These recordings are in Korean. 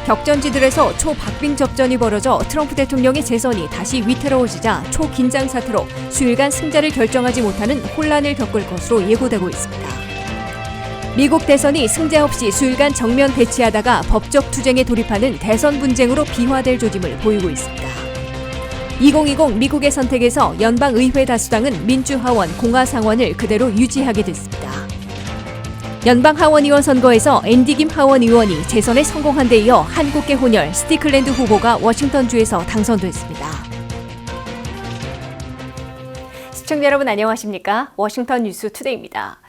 격전지들에서 초박빙 접전이 벌어져 트럼프 대통령의 재선이 다시 위태로워지자 초긴장 사태로 수일간 승자를 결정하지 못하는 혼란을 겪을 것으로 예고되고 있습니다. 미국 대선이 승자 없이 수일간 정면 대치하다가 법적 투쟁에 돌입하는 대선 분쟁으로 비화될 조짐을 보이고 있습니다. 2020 미국의 선택에서 연방의회 다수당은 민주하원, 공화상원을 그대로 유지하게 됐습니다. 연방하원의원 선거에서 앤디 김 하원 의원이 재선에 성공한 데 이어 한국계 혼혈 스티클랜드 후보가 워싱턴주에서 당선됐습니다. 시청자 여러분 안녕하십니까? 워싱턴 뉴스 투데이입니다.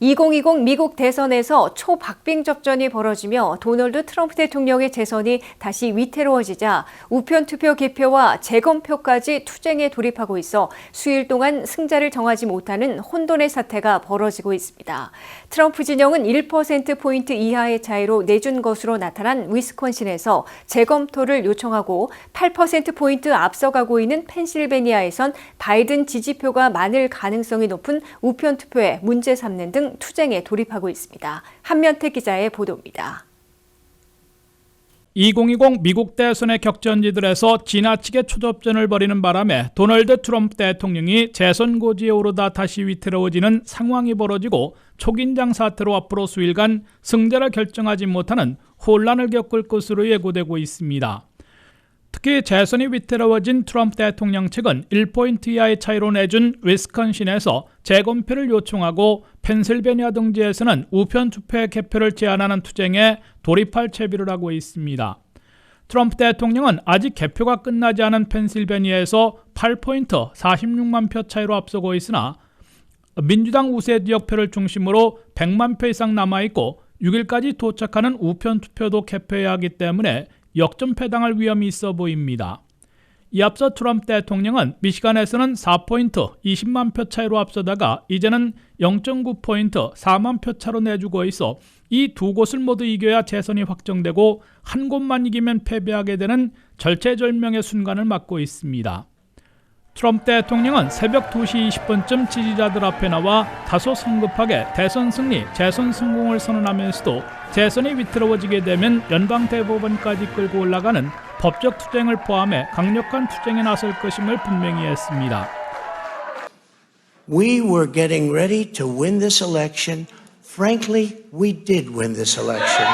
2020 미국 대선에서 초박빙 접전이 벌어지며 도널드 트럼프 대통령의 재선이 다시 위태로워지자 우편 투표 개표와 재검표까지 투쟁에 돌입하고 있어 수일 동안 승자를 정하지 못하는 혼돈의 사태가 벌어지고 있습니다. 트럼프 진영은 1%포인트 이하의 차이로 내준 것으로 나타난 위스콘신에서 재검토를 요청하고 8%포인트 앞서가고 있는 펜실베니아에선 바이든 지지표가 많을 가능성이 높은 우편 투표에 문제 삼는 등 투쟁에 돌입하고 있습니다. 한면태 기자의 보도입니다. 2020 미국 대선의 격전지들에서 지나치게 초접전을 벌이는 바람에 도널드 트럼프 대통령이 재선 고지에 오르다 다시 위태로워지는 상황이 벌어지고 초긴장 사태로 앞으로 수일간 승자를 결정하지 못하는 혼란을 겪을 것으로 예고되고 있습니다. 특히 재선이 위태로워진 트럼프 대통령 측은 1포인트 이하의 차이로 내준 위스콘신에서 재검표를 요청하고 펜실베니아 등지에서는 우편 투표의 개표를 제한하는 투쟁에 돌입할 채비를 하고 있습니다. 트럼프 대통령은 아직 개표가 끝나지 않은 펜실베니아에서 8포인트 46만 표 차이로 앞서고 있으나 민주당 우세 지역표를 중심으로 100만 표 이상 남아있고 6일까지 도착하는 우편 투표도 개표해야 하기 때문에 역전패당할 위험이 있어 보입니다. 이 앞서 트럼프 대통령은 미시간에서는 4포인트 20만 표 차이로 앞서다가 이제는 0.9포인트 4만 표 차로 내주고 있어 이 두 곳을 모두 이겨야 재선이 확정되고 한 곳만 이기면 패배하게 되는 절체절명의 순간을 맞고 있습니다. 트럼프 대통령은 새벽 2시 20분쯤 지지자들 앞에 나와 다소 성급하게 대선 승리, 재선 성공을 선언하면서도 재선이 위태로워지게 되면 연방대법원까지 끌고 올라가는 법적 투쟁을 포함해 강력한 투쟁에 나설 것임을 분명히 했습니다. We were getting ready to win this election. Frankly, we did win this election.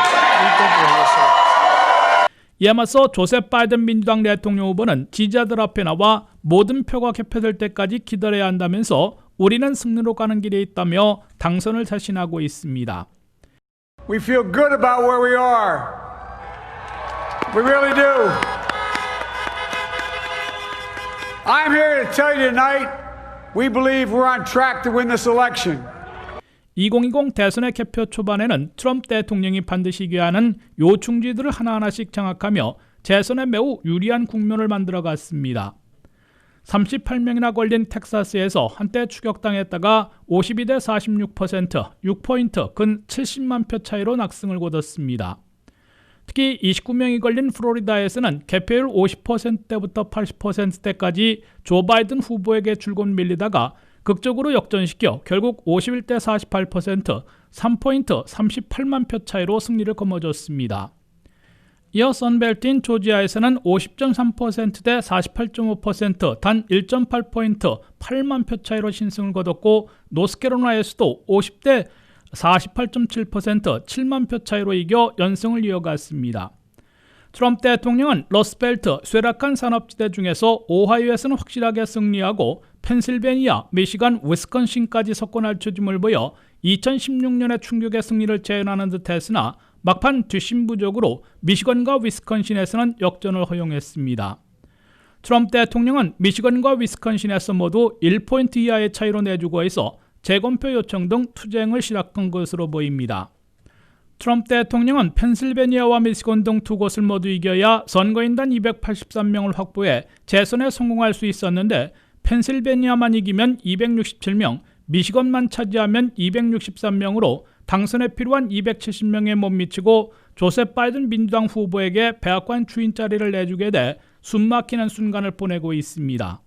이에 맞서 조셉 바이든 민주당 대통령 후보는 지지자들 앞에 나와 모든 표가 개표될 때까지 기다려야 한다면서 우리는 승리로 가는 길에 있다며 당선을 자신하고 있습니다. We feel good about where we are. We really do. I'm here to tell you tonight, we believe we're on track to win this election. 2020 대선의 개표 초반에는 트럼프 대통령이 반드시 이겨야 하는 요충지들을 하나하나씩 장악하며 재선에 매우 유리한 국면을 만들어갔습니다. 38명이나 걸린 텍사스에서 한때 추격당했다가 52대 46%, 6포인트, 근 70만 표 차이로 낙승을 거뒀습니다. 특히 29명이 걸린 플로리다에서는 개표율 50%대부터 80%대까지 조 바이든 후보에게 줄곧 밀리다가 극적으로 역전시켜 결국 51대 48%, 3포인트 38만 표 차이로 승리를 거머쥐었습니다. 이어 선벨트인 조지아에서는 50.3%대 48.5%, 단 1.8포인트 8만 표 차이로 신승을 거뒀고 노스캐롤라이나에서도 50대 48.7%, 7만 표 차이로 이겨 연승을 이어갔습니다. 트럼프 대통령은 러스벨트, 쇠락한 산업지대 중에서 오하이오에서는 확실하게 승리하고 펜실베니아, 미시간, 위스콘신까지 석권할 초짐을 보여 2016년의 충격의 승리를 재현하는 듯했으나 막판 뒷심부적으로 미시건과 위스콘신에서는 역전을 허용했습니다. 트럼프 대통령은 미시건과 위스콘신에서 모두 1포인트 이하의 차이로 내주고 있어 재검표 요청 등 투쟁을 시작한 것으로 보입니다. 트럼프 대통령은 펜실베니아와 미시건 등 두 곳을 모두 이겨야 선거인단 283명을 확보해 재선에 성공할 수 있었는데 펜실베니아만 이기면 267명, 미시건만 차지하면 263명으로 당선에 필요한 270명에 못 미치고 조셉 바이든 민주당 후보에게 백악관 주인 자리를 내주게 돼 숨막히는 순간을 보내고 있습니다.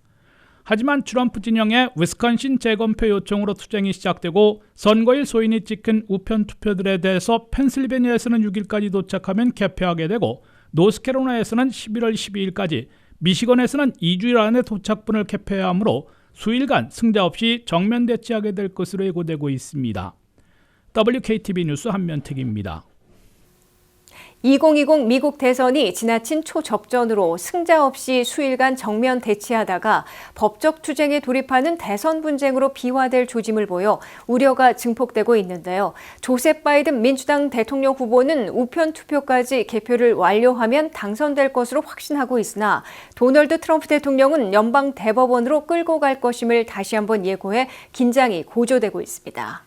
하지만 트럼프 진영의 위스콘신 재검표 요청으로 투쟁이 시작되고 선거일 소인이 찍힌 우편 투표들에 대해서 펜실베니아에서는 6일까지 도착하면 개표하게 되고 노스캐롤라이나에서는 11월 12일까지, 미시건에서는 2주일 안에 도착분을 개표해야 하므로 수일간 승자 없이 정면 대치하게 될 것으로 예고되고 있습니다. WKTV 뉴스 한면택입니다. 2020 미국 대선이 지나친 초접전으로 승자 없이 수일간 정면 대치하다가 법적 투쟁에 돌입하는 대선 분쟁으로 비화될 조짐을 보여 우려가 증폭되고 있는데요. 조셉 바이든 민주당 대통령 후보는 우편 투표까지 개표를 완료하면 당선될 것으로 확신하고 있으나 도널드 트럼프 대통령은 연방 대법원으로 끌고 갈 것임을 다시 한번 예고해 긴장이 고조되고 있습니다.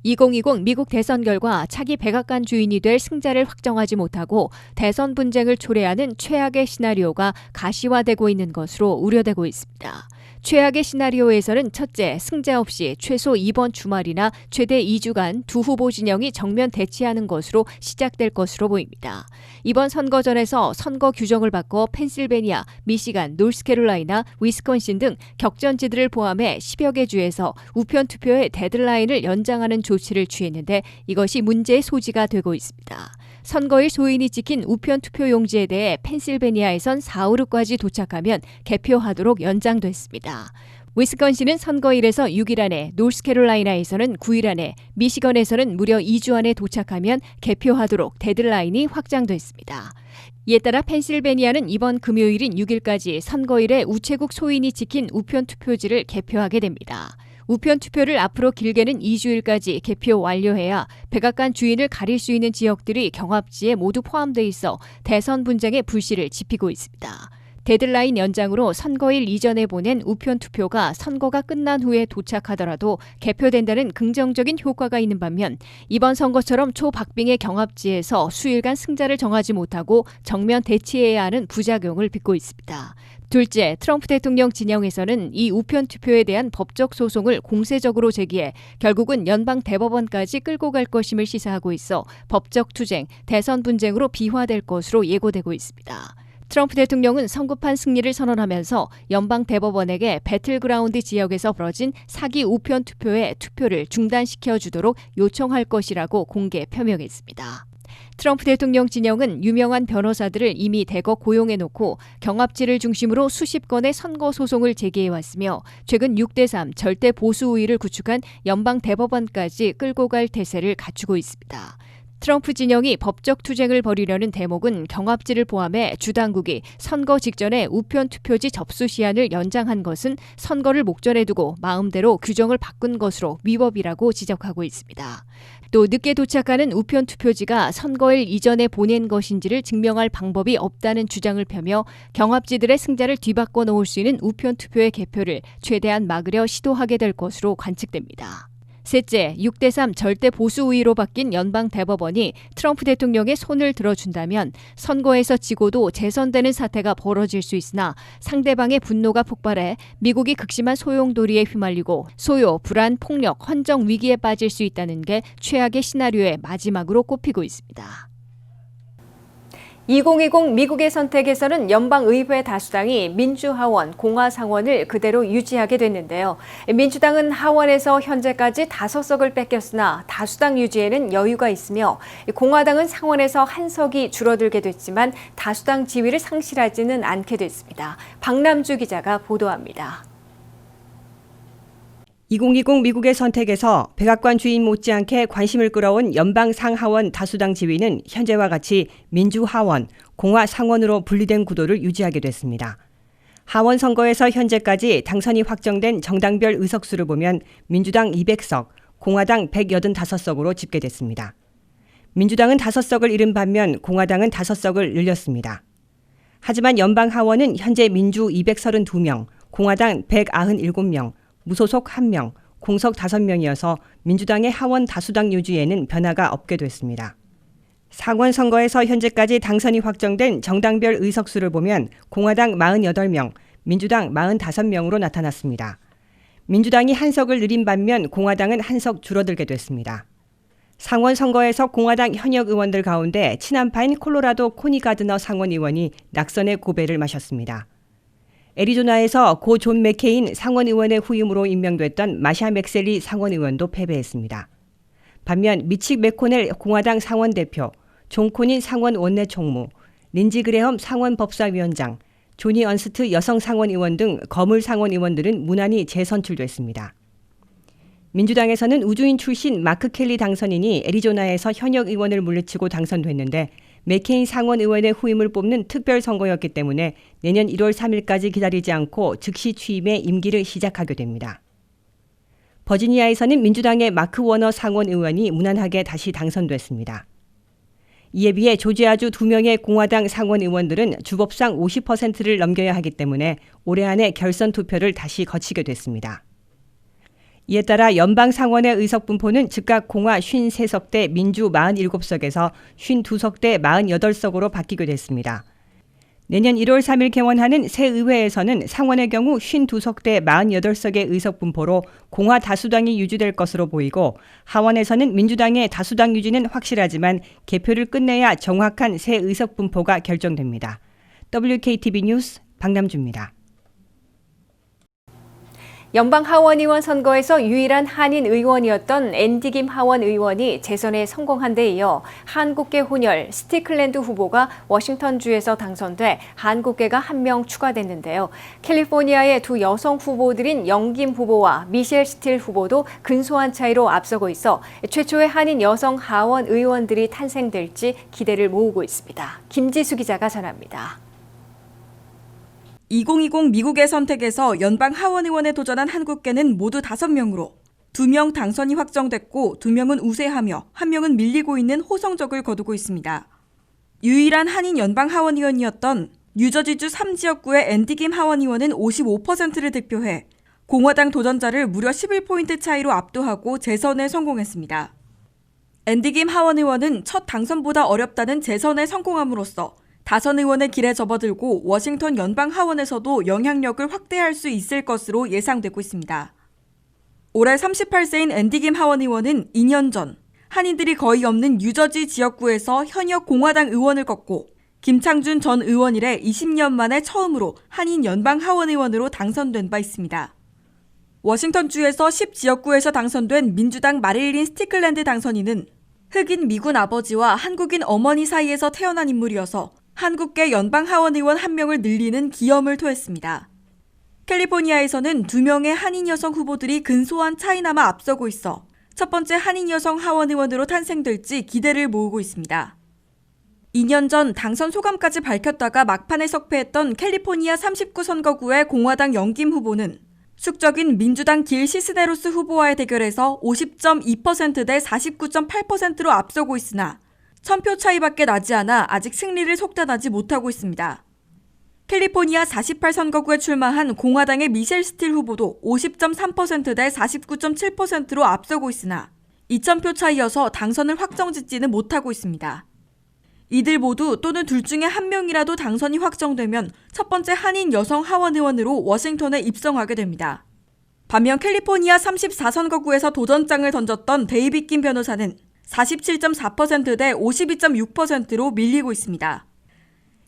2020 미국 대선 결과 차기 백악관 주인이 될 승자를 확정하지 못하고 대선 분쟁을 초래하는 최악의 시나리오가 가시화되고 있는 것으로 우려되고 있습니다. 최악의 시나리오에서는 첫째, 승자 없이 최소 이번 주말이나 최대 2주간 두 후보 진영이 정면 대치하는 것으로 시작될 것으로 보입니다. 이번 선거전에서 선거 규정을 바꿔 펜실베니아, 미시간, 노스캐롤라이나, 위스콘신 등 격전지들을 포함해 10여 개 주에서 우편 투표의 데드라인을 연장하는 조치를 취했는데 이것이 문제의 소지가 되고 있습니다. 선거일 소인이 찍힌 우편 투표 용지에 대해 펜실베니아에선 사흘후까지 도착하면 개표하도록 연장됐습니다. 위스콘신은 선거일에서 6일 안에, 노스캐롤라이나에서는 9일 안에, 미시건에서는 무려 2주 안에 도착하면 개표하도록 데드라인이 확장됐습니다. 이에 따라 펜실베니아는 이번 금요일인 6일까지 선거일에 우체국 소인이 찍힌 우편 투표지를 개표하게 됩니다. 우편 투표를 앞으로 길게는 2주일까지 개표 완료해야 백악관 주인을 가릴 수 있는 지역들이 경합지에 모두 포함돼 있어 대선 분쟁의 불씨를 지피고 있습니다. 데드라인 연장으로 선거일 이전에 보낸 우편 투표가 선거가 끝난 후에 도착하더라도 개표된다는 긍정적인 효과가 있는 반면 이번 선거처럼 초박빙의 경합지에서 수일간 승자를 정하지 못하고 정면 대치해야 하는 부작용을 빚고 있습니다. 둘째, 트럼프 대통령 진영에서는 이 우편 투표에 대한 법적 소송을 공세적으로 제기해 결국은 연방 대법원까지 끌고 갈 것임을 시사하고 있어 법적 투쟁, 대선 분쟁으로 비화될 것으로 예고되고 있습니다. 트럼프 대통령은 성급한 승리를 선언하면서 연방 대법원에게 배틀그라운드 지역에서 벌어진 사기 우편 투표의 투표를 중단시켜 주도록 요청할 것이라고 공개 표명했습니다. 트럼프 대통령 진영은 유명한 변호사들을 이미 대거 고용해놓고 경합지를 중심으로 수십 건의 선거 소송을 제기해왔으며 최근 6대3 절대 보수 우위를 구축한 연방 대법원까지 끌고 갈 태세를 갖추고 있습니다. 트럼프 진영이 법적 투쟁을 벌이려는 대목은 경합지를 포함해 주당국이 선거 직전에 우편 투표지 접수 시한을 연장한 것은 선거를 목전에 두고 마음대로 규정을 바꾼 것으로 위법이라고 지적하고 있습니다. 또 늦게 도착하는 우편 투표지가 선거일 이전에 보낸 것인지를 증명할 방법이 없다는 주장을 펴며 경합지들의 승자를 뒤바꿔 놓을 수 있는 우편 투표의 개표를 최대한 막으려 시도하게 될 것으로 관측됩니다. 셋째, 6대3 절대 보수 우위로 바뀐 연방 대법원이 트럼프 대통령의 손을 들어준다면 선거에서 지고도 재선되는 사태가 벌어질 수 있으나 상대방의 분노가 폭발해 미국이 극심한 소용돌이에 휘말리고 소요, 불안, 폭력, 헌정 위기에 빠질 수 있다는 게 최악의 시나리오의 마지막으로 꼽히고 있습니다. 2020 미국의 선택에서는 연방의회 다수당이 민주하원, 공화상원을 그대로 유지하게 됐는데요. 민주당은 하원에서 현재까지 5석을 뺏겼으나 다수당 유지에는 여유가 있으며 공화당은 상원에서 1석이 줄어들게 됐지만 다수당 지위를 상실하지는 않게 됐습니다. 박남주 기자가 보도합니다. 2020 미국의 선택에서 백악관 주인 못지않게 관심을 끌어온 연방 상하원 다수당 지위는 현재와 같이 민주하원, 공화상원으로 분리된 구도를 유지하게 됐습니다. 하원 선거에서 현재까지 당선이 확정된 정당별 의석수를 보면 민주당 200석, 공화당 185석으로 집계됐습니다. 민주당은 5석을 잃은 반면 공화당은 5석을 늘렸습니다. 하지만 연방 하원은 현재 민주 232명, 공화당 197명, 무소속 1명, 공석 5명이어서 민주당의 하원 다수당 유지에는 변화가 없게 됐습니다. 상원 선거에서 현재까지 당선이 확정된 정당별 의석수를 보면 공화당 48명, 민주당 45명으로 나타났습니다. 민주당이 1석을 늘린 반면 공화당은 1석 줄어들게 됐습니다. 상원 선거에서 공화당 현역 의원들 가운데 친한파인 콜로라도 코니 가드너 상원 의원이 낙선의 고배를 마셨습니다. 애리조나에서 고 존 맥케인 상원 의원의 후임으로 임명됐던 마샤 맥셀리 상원 의원도 패배했습니다. 반면 미치 맥코넬 공화당 상원 대표, 존 코닌 상원 원내총무, 린지 그레엄 상원 법사위원장, 조니 언스트 여성 상원의원 등 거물 상원의원들은 무난히 재선출됐습니다. 민주당에서는 우주인 출신 마크 켈리 당선인이 애리조나에서 현역 의원을 물리치고 당선됐는데 맥케인 상원의원의 후임을 뽑는 특별 선거였기 때문에 내년 1월 3일까지 기다리지 않고 즉시 취임해 임기를 시작하게 됩니다. 버지니아에서는 민주당의 마크 워너 상원의원이 무난하게 다시 당선됐습니다. 이에 비해 조지아주 2명의 공화당 상원의원들은 주법상 50%를 넘겨야 하기 때문에 올해 안에 결선 투표를 다시 거치게 됐습니다. 이에 따라 연방 상원의 의석 분포는 즉각 공화 53석 대 민주 47석에서 52석 대 48석으로 바뀌게 됐습니다. 내년 1월 3일 개원하는 새 의회에서는 상원의 경우 52석 대 48석의 의석 분포로 공화 다수당이 유지될 것으로 보이고 하원에서는 민주당의 다수당 유지는 확실하지만 개표를 끝내야 정확한 새 의석 분포가 결정됩니다. WKTV 뉴스 박남주입니다. 연방 하원의원 선거에서 유일한 한인 의원이었던 앤디 김 하원 의원이 재선에 성공한 데 이어 한국계 혼혈 스티클랜드 후보가 워싱턴주에서 당선돼 한국계가 1명 추가됐는데요. 캘리포니아의 두 여성 후보들인 영김 후보와 미셸 스틸 후보도 근소한 차이로 앞서고 있어 최초의 한인 여성 하원 의원들이 탄생될지 기대를 모으고 있습니다. 김지수 기자가 전합니다. 2020 미국의 선택에서 연방 하원의원에 도전한 한국계는 모두 5명으로 2명 당선이 확정됐고 2명은 우세하며 1명은 밀리고 있는 호성적을 거두고 있습니다. 유일한 한인 연방 하원의원이었던 뉴저지주 3지역구의 앤디 김 하원의원은 55%를 득표해 공화당 도전자를 무려 11포인트 차이로 압도하고 재선에 성공했습니다. 앤디 김 하원의원은 첫 당선보다 어렵다는 재선에 성공함으로써 다선 의원의 길에 접어들고 워싱턴 연방 하원에서도 영향력을 확대할 수 있을 것으로 예상되고 있습니다. 올해 38세인 앤디 김 하원 의원은 2년 전 한인들이 거의 없는 뉴저지 지역구에서 현역 공화당 의원을 꺾고 김창준 전 의원 이래 20년 만에 처음으로 한인 연방 하원 의원으로 당선된 바 있습니다. 워싱턴주에서 10지역구에서 당선된 민주당 마릴린 스티클랜드 당선인은 흑인 미군 아버지와 한국인 어머니 사이에서 태어난 인물이어서 한국계 연방 하원의원 1명을 늘리는 기염을 토했습니다. 캘리포니아에서는 2명의 한인 여성 후보들이 근소한 차이나마 앞서고 있어 첫 번째 한인 여성 하원의원으로 탄생될지 기대를 모으고 있습니다. 2년 전 당선 소감까지 밝혔다가 막판에 석패했던 캘리포니아 39 선거구의 공화당 영김 후보는 숙적인 민주당 길 시스네로스 후보와의 대결에서 50.2% 대 49.8%로 앞서고 있으나 1000표 차이밖에 나지 않아 아직 승리를 속단하지 못하고 있습니다. 캘리포니아 48선거구에 출마한 공화당의 미셸 스틸 후보도 50.3% 대 49.7%로 앞서고 있으나 2000표 차이여서 당선을 확정짓지는 못하고 있습니다. 이들 모두 또는 둘 중에 한 명이라도 당선이 확정되면 첫 번째 한인 여성 하원 의원으로 워싱턴에 입성하게 됩니다. 반면 캘리포니아 34선거구에서 도전장을 던졌던 데이빗 긴 변호사는 47.4% 대 52.6%로 밀리고 있습니다.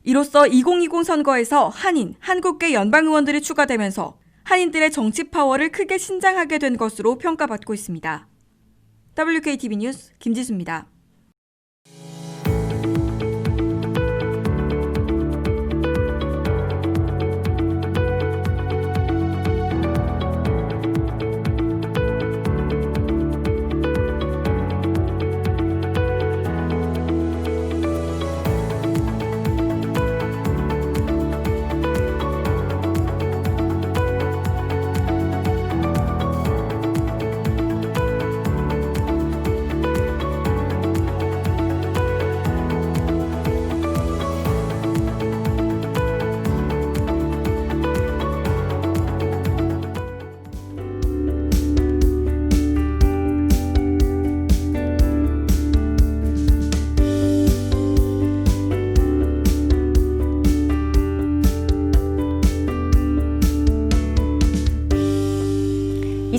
이로써 2020 선거에서 한인, 한국계 연방 의원들이 추가되면서 한인들의 정치 파워를 크게 신장하게 된 것으로 평가받고 있습니다. WKTV 뉴스 김지수입니다.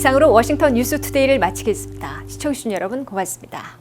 이상으로 워싱턴 뉴스투데이를 마치겠습니다. 시청해주신 여러분 고맙습니다.